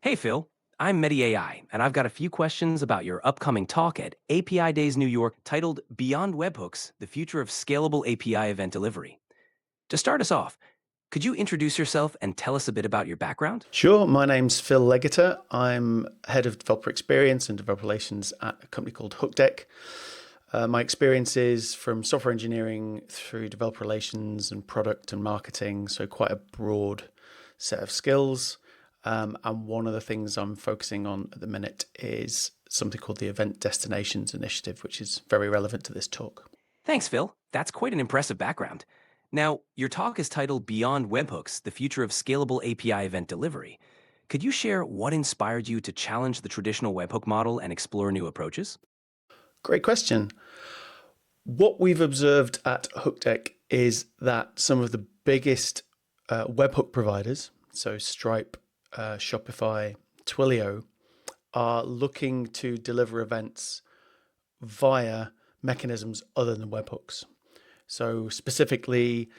Hey Phil, I'm Mehdi AI, and I've got a few questions about your upcoming talk at API Days New York titled Beyond Webhooks, the Future of Scalable API Event Delivery. To start us off, could you introduce yourself and tell us a bit about your background? Sure. My name's Phil Legater. I'm head of developer experience and developer relations at a company called HookDeck. My experience is from software engineering through developer relations and product and marketing, so quite a broad set of skills. And one of the things I'm focusing on at the minute is something called the Event Destinations Initiative, which is very relevant to this talk. Thanks, Phil. That's quite an impressive background. Now, your talk is titled Beyond Webhooks, the Future of Scalable API Event Delivery. Could you share what inspired you to challenge the traditional webhook model and explore new approaches? Great question. What we've observed at HookDeck is that some of the biggest webhook providers, so Stripe, Shopify, Twilio, are looking to deliver events via mechanisms other than webhooks. So specifically,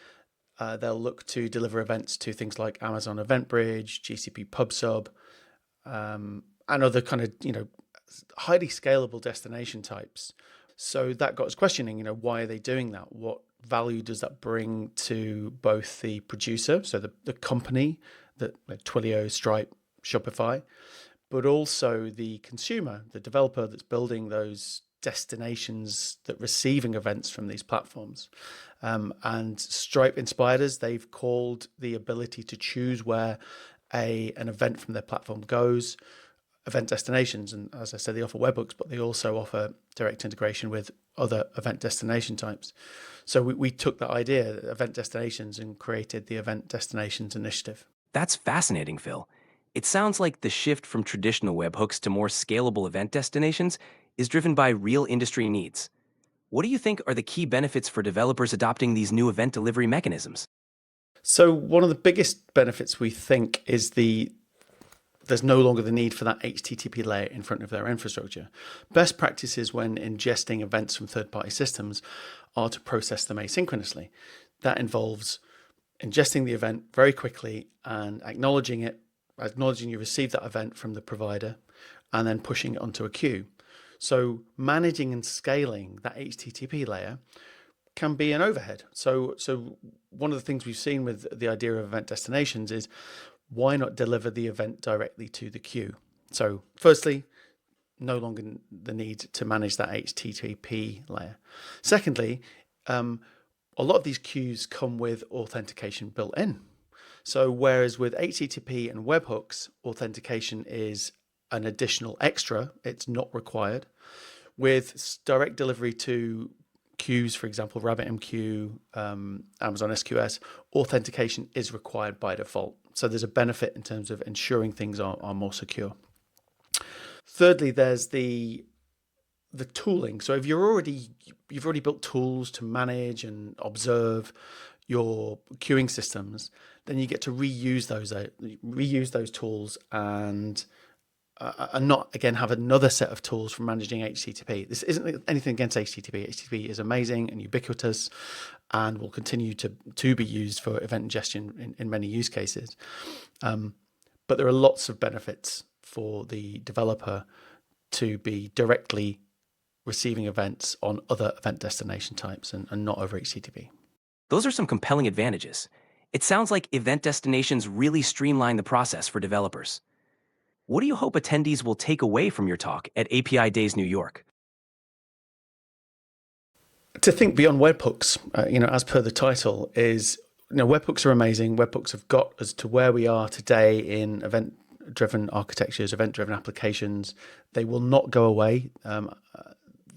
they'll look to deliver events to things like Amazon EventBridge, GCP PubSub, and other kind of highly scalable destination types. So that got us questioning, why are they doing that? What value does that bring to both the producer, so the company, that Twilio, Stripe, Shopify, but also the consumer, the developer that's building those destinations that receiving events from these platforms. And Stripe inspired us. They've called the ability to choose where an event from their platform goes event destinations. And as I said, they offer webhooks, but they also offer direct integration with other event destination types. So we took that idea, event destinations, and created the Event Destinations Initiative. That's fascinating, Phil. It sounds like the shift from traditional webhooks to more scalable event destinations is driven by real industry needs. What do you think are the key benefits for developers adopting these new event delivery mechanisms? So one of the biggest benefits we think is there's no longer the need for that HTTP layer in front of their infrastructure. Best practices when ingesting events from third-party systems are to process them asynchronously. That involves ingesting the event very quickly and acknowledging you received that event from the provider, and then pushing it onto a queue. So managing and scaling that HTTP layer can be an overhead. So one of the things we've seen with the idea of event destinations is, why not deliver the event directly to the queue? So firstly, no longer the need to manage that HTTP layer. Secondly, a lot of these queues come with authentication built in. So whereas with HTTP and webhooks, authentication is an additional extra, it's not required. With direct delivery to queues, for example, RabbitMQ, Amazon SQS, authentication is required by default. So there's a benefit in terms of ensuring things are more secure. Thirdly, there's the tooling. So if you've already built tools to manage and observe your queuing systems, then you get to reuse those tools and not again have another set of tools for managing HTTP. This isn't anything against HTTP. HTTP is amazing and ubiquitous, and will continue to be used for event ingestion in many use cases. But there are lots of benefits for the developer to be directly receiving events on other event destination types and not over HTTP. Those are some compelling advantages. It sounds like event destinations really streamline the process for developers. What do you hope attendees will take away from your talk at API Days New York? To think beyond webhooks, as per the title, is webhooks are amazing. Webhooks have got us to where we are today in event-driven architectures, event-driven applications. They will not go away.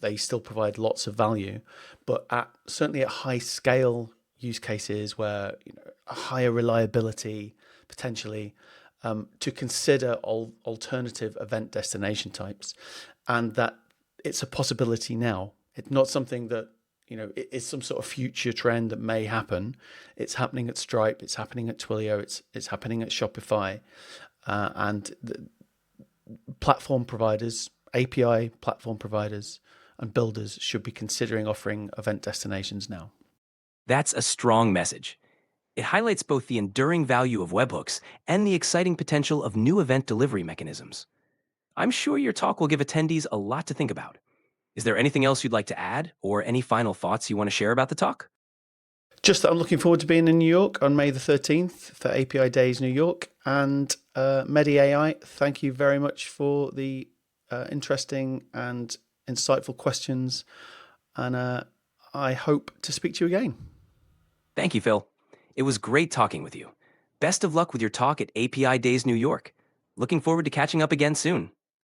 They still provide lots of value, but certainly at high scale use cases where a higher reliability potentially, to consider alternative event destination types, and that it's a possibility now. It's not something that it's some sort of future trend that may happen. It's happening at Stripe. It's happening at Twilio. It's happening at Shopify, and the platform providers, API platform providers, and builders should be considering offering event destinations now. That's a strong message. It highlights both the enduring value of webhooks and the exciting potential of new event delivery mechanisms. I'm sure your talk will give attendees a lot to think about. Is there anything else you'd like to add, or any final thoughts you want to share about the talk? Just that I'm looking forward to being in New York on May the 13th for API Days New York. And Mehdi AI, thank you very much for the interesting and insightful questions. And I hope to speak to you again. Thank you, Phil. It was great talking with you. Best of luck with your talk at API Days New York. Looking forward to catching up again soon.